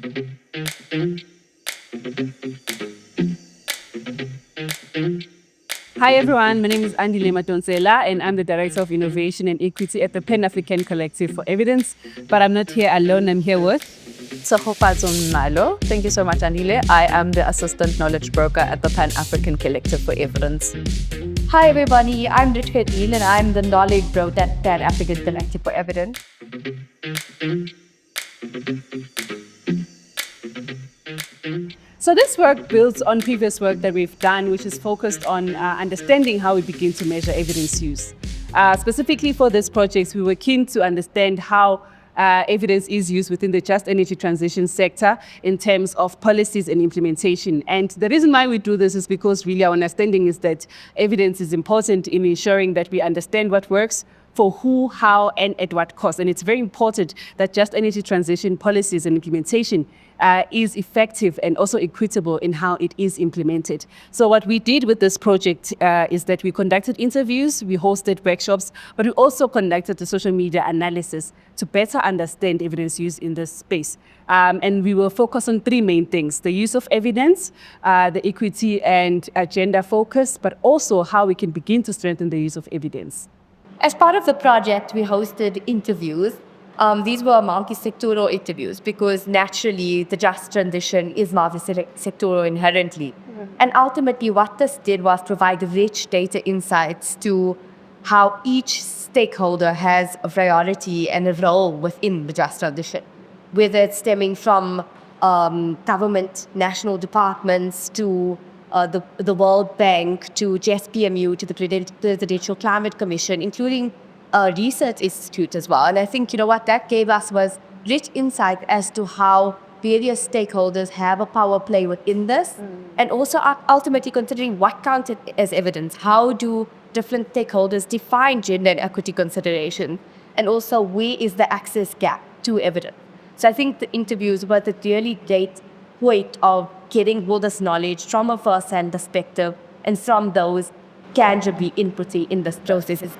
Hi everyone, my name is Andile Madonsela and I'm the Director of Innovation and Equity at the Pan-African Collective for Evidence. But I'm not here alone, I'm here with Tshegofatso Nxumalo. Thank you so much, Andile. I am the Assistant Knowledge Broker at the Pan-African Collective for Evidence. Hi everybody, I'm Lutfiyya Dean and I'm the knowledge broker at Pan-African Collective for Evidence. So this work builds on previous work that we've done, which is focused on understanding how we begin to measure evidence use. Specifically for this project, we were keen to understand how evidence is used within the just energy transition sector in terms of policies and implementation. And the reason why we do this is because really our understanding is that evidence is important in ensuring that we understand what works, for who, how, and at what cost. And it's very important that just energy transition policies and implementation is effective and also equitable in how it is implemented. So what we did with this project is that we conducted interviews, we hosted workshops, but we also conducted a social media analysis to better understand evidence use in this space. And we will focus on three main things: the use of evidence, the equity and agenda focus, but also how we can begin to strengthen the use of evidence. As part of the project, we hosted interviews. These were multi-sectoral interviews because naturally the just transition is multi-sectoral inherently. And ultimately what this did was provide rich data insights to how each stakeholder has a priority and a role within the just transition, whether it's stemming from government, national departments, to the World Bank, to JSPMU, to the Presidential Climate Commission, including a research institute as well. And I think, what that gave us was rich insight as to how various stakeholders have a power play within this, and also ultimately considering what counted as evidence. How do different stakeholders define gender and equity consideration? And also, where is the access gap to evidence? So I think the interviews were the really great point of getting all this knowledge from a first-hand perspective and from those tangibly inputting in this process.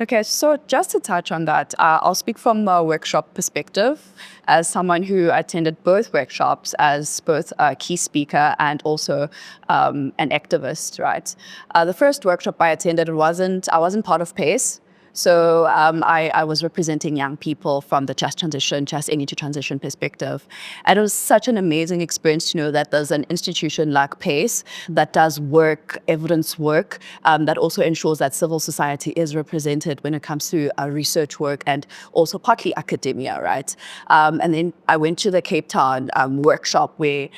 Okay, so just to touch on that, I'll speak from a workshop perspective as someone who attended both workshops as both a key speaker and also an activist, right? The first workshop I attended, I wasn't part of PACE. So I was representing young people from the just energy transition perspective. And it was such an amazing experience to know that there's an institution like PACE that does work, evidence work, that also ensures that civil society is represented when it comes to research work and also partly academia, right? And then I went to the Cape Town workshop where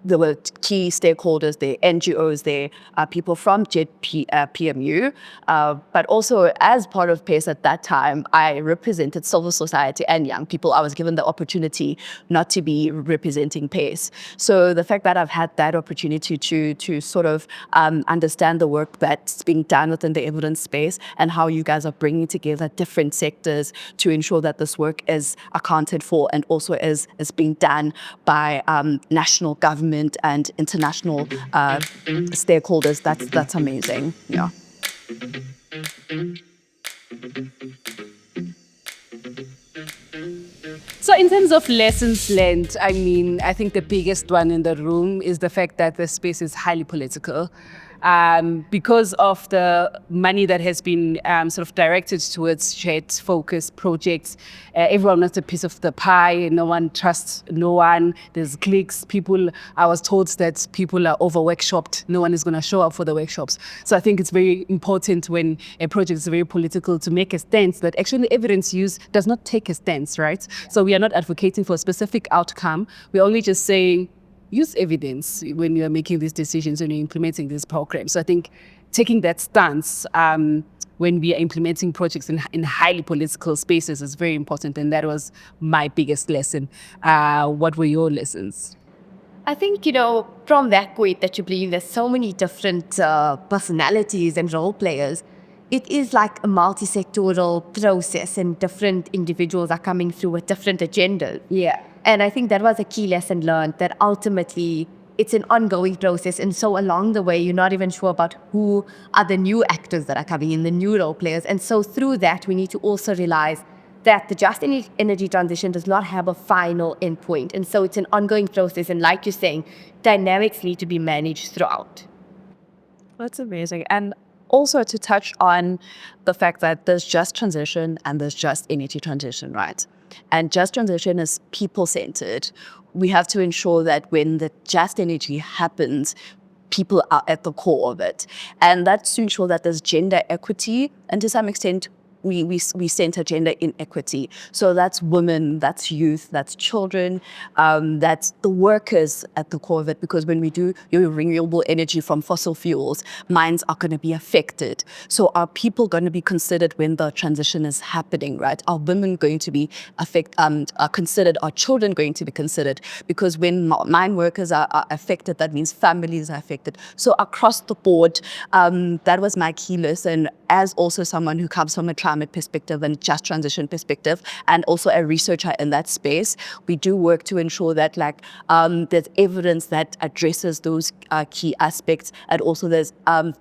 there were key stakeholders there, NGOs there, people from PMU, but also as part of PACE at that time, I represented civil society and young people. I was given the opportunity not to be representing PACE. So the fact that I've had that opportunity to sort of understand the work that's being done within the evidence space and how you guys are bringing together different sectors to ensure that this work is accounted for and also is being done by national government and international stakeholders, that's amazing. Yeah. So in terms of lessons learned, I think the biggest one in the room is the fact that the space is highly political. Because of the money that has been sort of directed towards shared focus projects, everyone wants a piece of the pie. No one trusts no one. There's cliques. I was told that people are over workshopped. No one is going to show up for the workshops. So I think it's very important when a project is very political to make a stance that actually evidence use does not take a stance, right? So we are not advocating for a specific outcome. We're only just saying, use evidence when you're making these decisions and you're implementing these programs. So I think taking that stance when we are implementing projects in highly political spaces is very important. And that was my biggest lesson. What were your lessons? I think, from that point that you believe there's so many different personalities and role players, it is like a multi-sectoral process and different individuals are coming through with different agendas. Yeah. And I think that was a key lesson learned, that ultimately it's an ongoing process. And so along the way, you're not even sure about who are the new actors that are coming in, the new role players. And so through that, we need to also realize that the just energy transition does not have a final endpoint. And so it's an ongoing process. And like you're saying, dynamics need to be managed throughout. That's amazing. And also to touch on the fact that there's just transition and there's just energy transition, right? And just transition is people-centered. We have to ensure that when the just energy happens, people are at the core of it. And that's to ensure that there's gender equity, and to some extent, we center gender inequity. So that's women, that's youth, that's children, that's the workers at the core of it. Because when we do your renewable energy from fossil fuels, mines are going to be affected. So are people going to be considered when the transition is happening, right? Are women going to be considered? Are children going to be considered? Because when mine workers are affected, that means families are affected. So across the board, that was my key lesson, as also someone who comes from a climate perspective and just transition perspective, and also a researcher in that space. We do work to ensure that there's evidence that addresses those key aspects, and also there's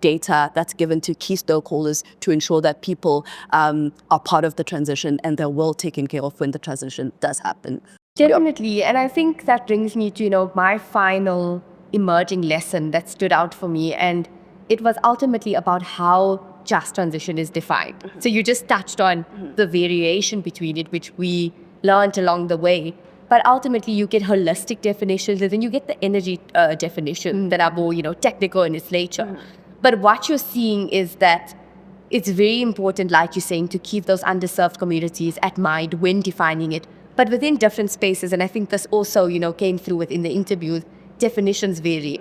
data that's given to key stakeholders to ensure that people are part of the transition and they're well taken care of when the transition does happen. Definitely. And I think that brings me to, my final emerging lesson that stood out for me. And it was ultimately about how just transition is defined. So you just touched on the variation between it, which we learned along the way. But ultimately, you get holistic definitions, and then you get the energy definition that are more, technical in its nature. But what you're seeing is that it's very important, like you're saying, to keep those underserved communities at mind when defining it, but within different spaces. And I think this also, came through within the interviews. Definitions vary.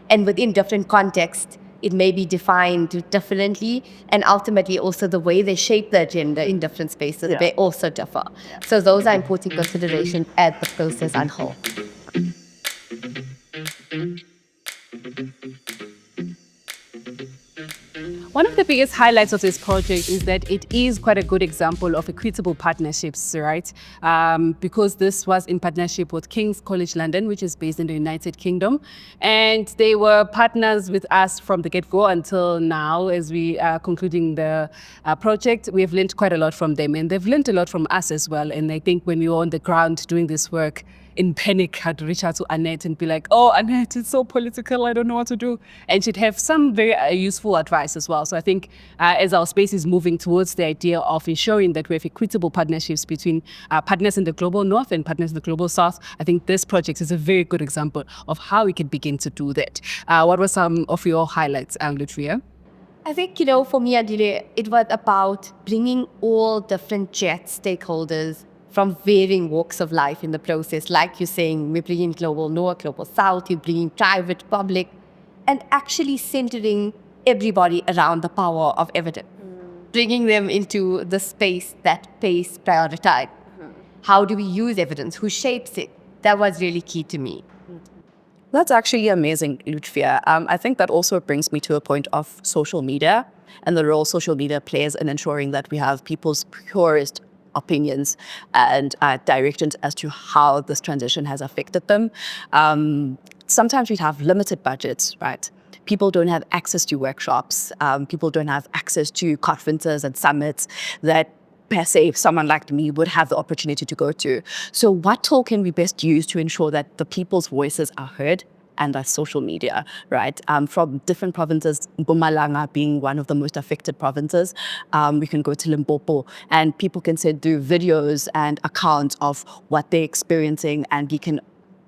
And within different contexts, it may be defined differently. And ultimately, also the way they shape the agenda in different spaces may also differ. So those are important considerations as the process unfolds. One of the biggest highlights of this project is that it is quite a good example of equitable partnerships, right? Because this was in partnership with King's College London, which is based in the United Kingdom. And they were partners with us from the get-go until now. As we are concluding the project, we have learned quite a lot from them, and they've learned a lot from us as well. And I think when we were on the ground doing this work, in panic, I'd reach out to Annette and be like, oh, Annette, it's so political, I don't know what to do. And she'd have some very useful advice as well. So I think as our space is moving towards the idea of ensuring that we have equitable partnerships between partners in the global north and partners in the global south, I think this project is a very good example of how we can begin to do that. What were some of your highlights, Lutfiyya? I think, for me, Andile, it was about bringing all different JET stakeholders from varying walks of life in the process. Like you're saying, we're bringing global north, global south, you're bringing private, public, and actually centering everybody around the power of evidence, bringing them into the space that PACE prioritized. How do we use evidence? Who shapes it? That was really key to me. That's actually amazing, Lutfiyya. I think that also brings me to a point of social media and the role social media plays in ensuring that we have people's purest opinions and directions as to how this transition has affected them. Sometimes we have limited budgets, right? People don't have access to workshops. People don't have access to conferences and summits that per se, if someone like me would have the opportunity to go to. So what tool can we best use to ensure that the people's voices are heard? And our social media, right? From different provinces, Mpumalanga being one of the most affected provinces, we can go to Limpopo and people can send through videos and accounts of what they're experiencing, and we can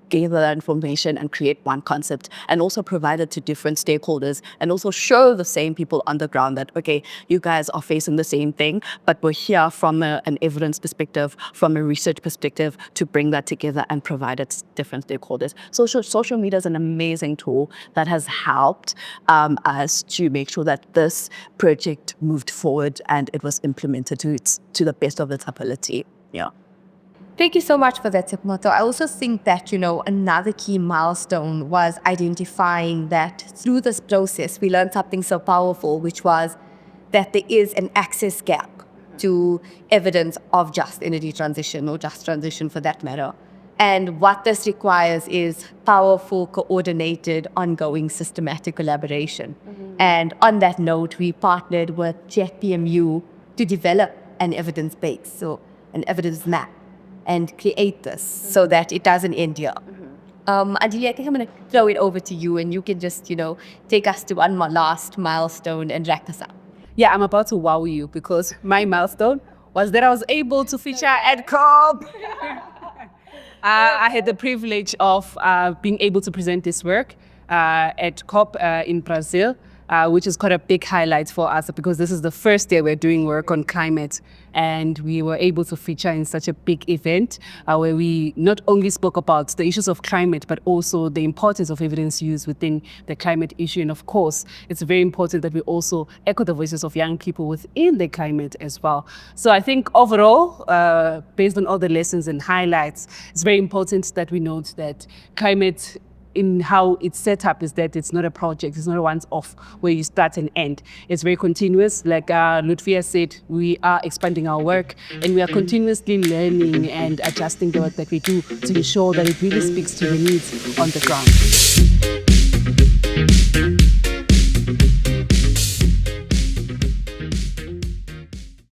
gather that information and create one concept and also provide it to different stakeholders and also show the same people on the ground that, okay, you guys are facing the same thing, but we're here from an evidence perspective, from a research perspective to bring that together and provide it to different stakeholders. Social media is an amazing tool that has helped us to make sure that this project moved forward and it was implemented to the best of its ability. Yeah. Thank you so much for that, Tshegofatso. I also think that, another key milestone was identifying that through this process, we learned something so powerful, which was that there is an access gap to evidence of just energy transition, or just transition for that matter. And what this requires is powerful, coordinated, ongoing, systematic collaboration. And on that note, we partnered with JetPMU to develop an evidence base. So an evidence map and create this so that it doesn't end here. Andile, I think I'm going to throw it over to you and you can just, take us to one more last milestone and wrap us up. Yeah, I'm about to wow you because my milestone was that I was able to feature at COP. I had the privilege of being able to present this work at COP in Brazil, which is quite a big highlight for us because this is the first year we're doing work on climate, and we were able to feature in such a big event where we not only spoke about the issues of climate, but also the importance of evidence use within the climate issue. And of course, it's very important that we also echo the voices of young people within the climate as well. So I think overall, based on all the lessons and highlights, it's very important that we note that climate in how it's set up is that it's not a project, it's not a once-off where you start and end. It's very continuous. Like Lutfiyya said, we are expanding our work and we are continuously learning and adjusting the work that we do to ensure that it really speaks to the needs on the ground.